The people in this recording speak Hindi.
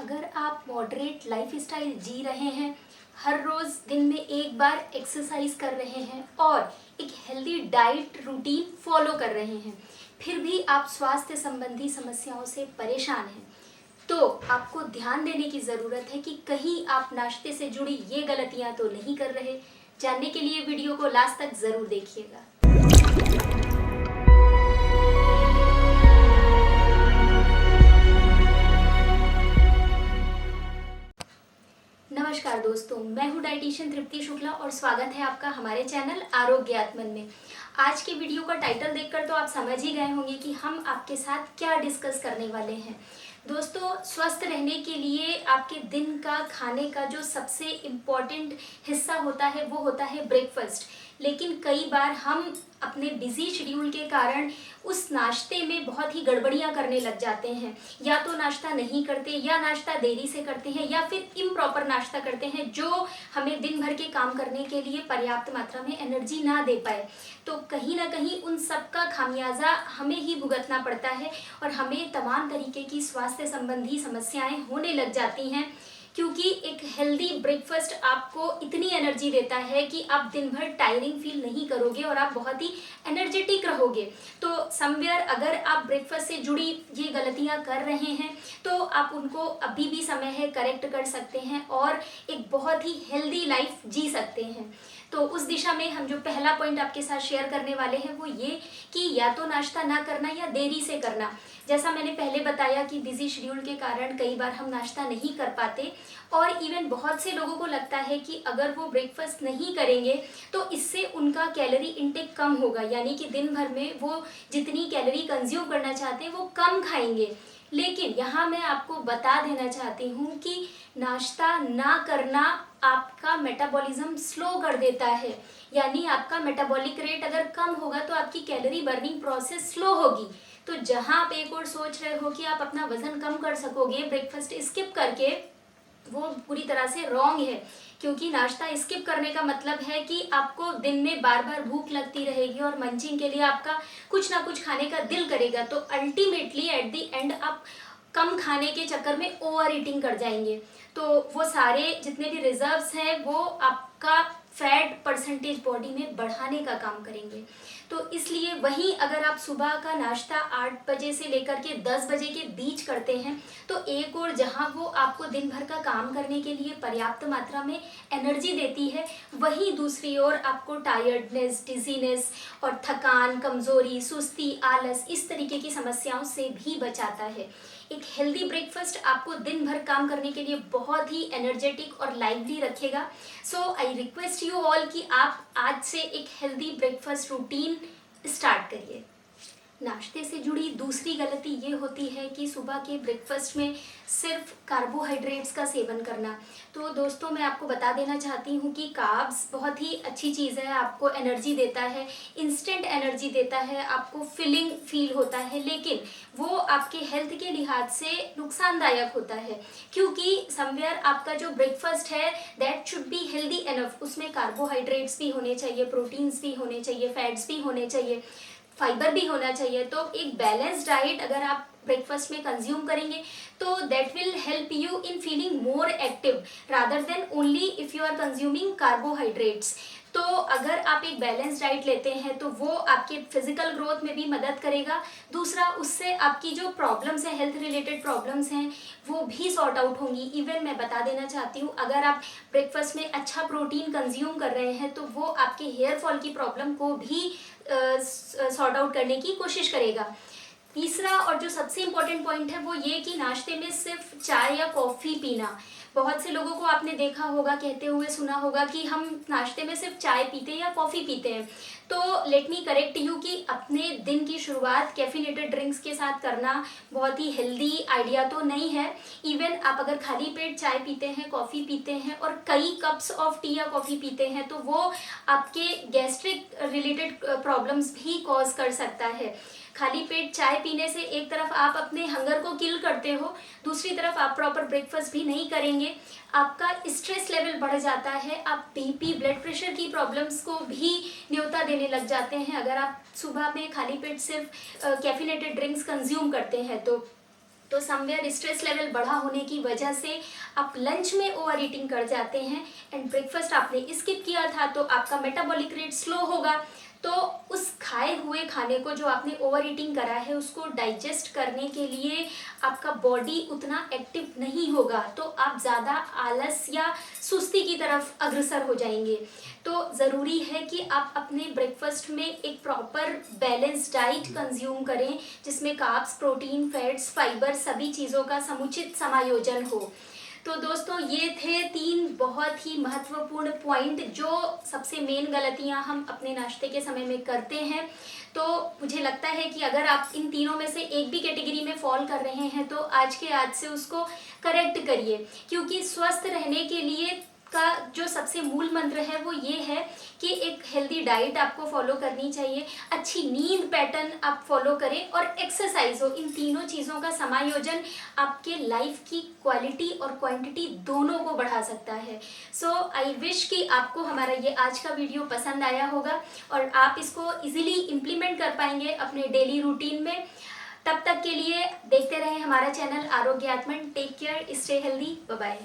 अगर आप मॉडरेट लाइफस्टाइल जी रहे हैं, हर रोज़ दिन में एक बार एक्सरसाइज कर रहे हैं और एक हेल्दी डाइट रूटीन फॉलो कर रहे हैं, फिर भी आप स्वास्थ्य संबंधी समस्याओं से परेशान हैं, तो आपको ध्यान देने की ज़रूरत है कि कहीं आप नाश्ते से जुड़ी ये गलतियां तो नहीं कर रहे। जानने के लिए वीडियो को लास्ट तक ज़रूर देखिएगा। नमस्कार दोस्तों, मैं हूँ डाइटिशियन तृप्ति शुक्ला और स्वागत है आपका हमारे चैनल आरोग्य आत्मन में। आज की वीडियो का टाइटल देखकर तो आप समझ ही गए होंगे कि हम आपके साथ क्या डिस्कस करने वाले हैं। दोस्तों, स्वस्थ रहने के लिए आपके दिन का खाने का जो सबसे इम्पॉर्टेंट हिस्सा होता है वो होता है ब्रेकफास्ट। लेकिन कई बार हम अपने बिजी शेड्यूल के कारण उस नाश्ते में बहुत ही गड़बड़ियां करने लग जाते हैं। या तो नाश्ता नहीं करते, या नाश्ता देरी से करते हैं, या फिर इम्प्रॉपर नाश्ता करते हैं जो हमें दिन भर के काम करने के लिए पर्याप्त मात्रा में एनर्जी ना दे पाए। तो कहीं ना कहीं उन सब का खामियाजा हमें ही भुगतना पड़ता है और हमें तमाम तरीके की स्वास्थ्य संबंधी समस्याएं होने लग जाती हैं, क्योंकि एक हेल्दी ब्रेकफास्ट आपको इतनी एनर्जी देता है कि आप दिन भर टायरिंग फील नहीं करोगे और आप बहुत ही एनर्जेटिक रहोगे। तो समवेयर अगर आप ब्रेकफास्ट से जुड़ी ये गलतियां कर रहे हैं तो आप उनको अभी भी समय है करेक्ट कर सकते हैं और एक बहुत ही हेल्दी लाइफ जी सकते हैं। तो उस दिशा में हम जो पहला पॉइंट आपके साथ शेयर करने वाले हैं वो ये कि या तो नाश्ता ना करना या देरी से करना। जैसा मैंने पहले बताया कि बिजी शेड्यूल के कारण कई बार हम नाश्ता नहीं कर पाते और इवन बहुत से लोगों को लगता है कि अगर वो ब्रेकफास्ट नहीं करेंगे तो इससे उनका कैलोरी इंटेक कम होगा, यानी कि दिन भर में वो जितनी कैलोरी कंज्यूम करना चाहते हैं वो कम खाएंगे। लेकिन यहाँ मैं आपको बता देना चाहती हूँ कि नाश्ता ना करना आपका मेटाबॉलिज्म स्लो कर देता है, यानी आपका मेटाबॉलिक रेट अगर कम होगा तो आपकी कैलोरी बर्निंग प्रोसेस स्लो होगी। तो जहाँ आप एक और सोच रहे हो कि आप अपना वजन कम कर सकोगे ब्रेकफास्ट स्किप करके, वो पूरी तरह से रॉन्ग है। क्योंकि नाश्ता स्किप करने का मतलब है कि आपको दिन में बार बार भूख लगती रहेगी और मंचिंग के लिए आपका कुछ ना कुछ खाने का दिल करेगा। तो अल्टीमेटली एट द एंड आप कम खाने के चक्कर में ओवर ईटिंग कर जाएंगे। तो वो सारे जितने भी रिजर्व्स हैं वो आपका फैट परसेंटेज बॉडी में बढ़ाने का काम करेंगे। तो इसलिए वहीं अगर आप सुबह का नाश्ता 8 बजे से लेकर के 10 बजे के बीच करते हैं तो एक और जहां वो आपको दिन भर का काम करने के लिए पर्याप्त मात्रा में एनर्जी देती है, वहीं दूसरी ओर आपको टायर्डनेस, डिजीनेस और थकान, कमजोरी, सुस्ती, आलस इस तरीके की समस्याओं से भी बचाता है। एक हेल्दी ब्रेकफास्ट आपको दिन भर काम करने के लिए बहुत ही एनर्जेटिक और लाइवली रखेगा। सो आई रिक्वेस्ट यू ऑल कि आप आज से एक हेल्दी ब्रेकफास्ट रूटीन स्टार्ट करिए। नाश्ते से जुड़ी दूसरी गलती ये होती है कि सुबह के ब्रेकफास्ट में सिर्फ कार्बोहाइड्रेट्स का सेवन करना। तो दोस्तों, मैं आपको बता देना चाहती हूँ कि कार्ब्स बहुत ही अच्छी चीज़ है, आपको एनर्जी देता है, इंस्टेंट एनर्जी देता है, आपको फिलिंग फील होता है, लेकिन वो आपके हेल्थ के लिहाज से नुकसानदायक होता है। क्योंकि समवेयर आपका जो ब्रेकफास्ट है that should be healthy enough, उसमें कार्बोहाइड्रेट्स भी होने चाहिए, प्रोटीन्स भी होने चाहिए, फैट्स भी होने चाहिए, फाइबर भी होना चाहिए। तो एक बैलेंस डाइट अगर आप ब्रेकफास्ट में कंज्यूम करेंगे तो that will help you in feeling more active rather than only if you are consuming carbohydrates. तो अगर आप एक बैलेंस डाइट लेते हैं तो वो आपके फिजिकल ग्रोथ में भी मदद करेगा। दूसरा, उससे आपकी जो प्रॉब्लम्स हैं, हेल्थ रिलेटेड प्रॉब्लम्स हैं, वो भी सॉर्ट आउट होंगी। इवन मैं बता देना चाहती हूँ, अगर आप ब्रेकफास्ट में अच्छा प्रोटीन कंज्यूम कर रहे हैं तो वो आपके हेयर फॉल की प्रॉब्लम को भी सॉर्ट आउट करने की कोशिश करेगा। तीसरा और जो सबसे इम्पोर्टेंट पॉइंट है वो ये कि नाश्ते में सिर्फ चाय या कॉफ़ी पीना। बहुत से लोगों को आपने देखा होगा, कहते हुए सुना होगा कि हम नाश्ते में सिर्फ चाय पीते हैं या कॉफ़ी पीते हैं। तो लेट मी करेक्ट यू कि अपने दिन की शुरुआत कैफिनेटेड ड्रिंक्स के साथ करना बहुत ही हेल्दी आइडिया तो नहीं है। इवन आप अगर खाली पेट चाय पीते हैं, कॉफ़ी पीते हैं और कई कप्स ऑफ टी या कॉफ़ी पीते हैं तो वो आपके गैस्ट्रिक रिलेटेड प्रॉब्लम्स भी कॉज कर सकता है। खाली पेट चाय पीने से एक तरफ आप अपने हंगर को किल करते हो, दूसरी तरफ आप प्रॉपर ब्रेकफास्ट भी नहीं करेंगे, आपका स्ट्रेस लेवल बढ़ जाता है, आप बीपी, ब्लड प्रेशर की प्रॉब्लम्स को भी न्योता देने लग जाते हैं अगर आप सुबह में खाली पेट सिर्फ कैफिनेटेड ड्रिंक्स कंज्यूम करते हैं। तो तो समवेयर स्ट्रेस लेवल बढ़ा होने की वजह से आप लंच में ओवर ईटिंग कर जाते हैं एंड ब्रेकफास्ट आपने स्किप किया था, तो आपका मेटाबॉलिक रेट स्लो होगा। तो उस खाए हुए खाने को जो आपने ओवर ईटिंग करा है उसको डाइजेस्ट करने के लिए आपका बॉडी उतना एक्टिव नहीं होगा, तो आप ज़्यादा आलस या सुस्ती की तरफ अग्रसर हो जाएंगे। तो ज़रूरी है कि आप अपने ब्रेकफास्ट में एक प्रॉपर बैलेंस डाइट कंज्यूम करें, जिसमें कार्ब्स, प्रोटीन, फैट्स, फाइबर सभी चीज़ों का समुचित समायोजन हो। तो दोस्तों ये थे 3 बहुत ही महत्वपूर्ण पॉइंट जो सबसे मेन गलतियां हम अपने नाश्ते के समय में करते हैं। तो मुझे लगता है कि अगर आप इन तीनों में से एक भी कैटेगरी में फॉल कर रहे हैं तो आज से उसको करेक्ट करिए, क्योंकि स्वस्थ रहने के लिए का जो सबसे मूल मंत्र है वो ये है कि एक हेल्दी डाइट आपको फॉलो करनी चाहिए, अच्छी नींद पैटर्न आप फॉलो करें और एक्सरसाइज हो। इन तीनों चीज़ों का समायोजन आपके लाइफ की क्वालिटी और क्वांटिटी दोनों को बढ़ा सकता है। सो आई विश कि आपको हमारा ये आज का वीडियो पसंद आया होगा और आप इसको इजीली इम्प्लीमेंट कर पाएंगे अपने डेली रूटीन में। तब तक के लिए देखते रहें हमारा channel Arogyatman. Take care, stay healthy, bye bye.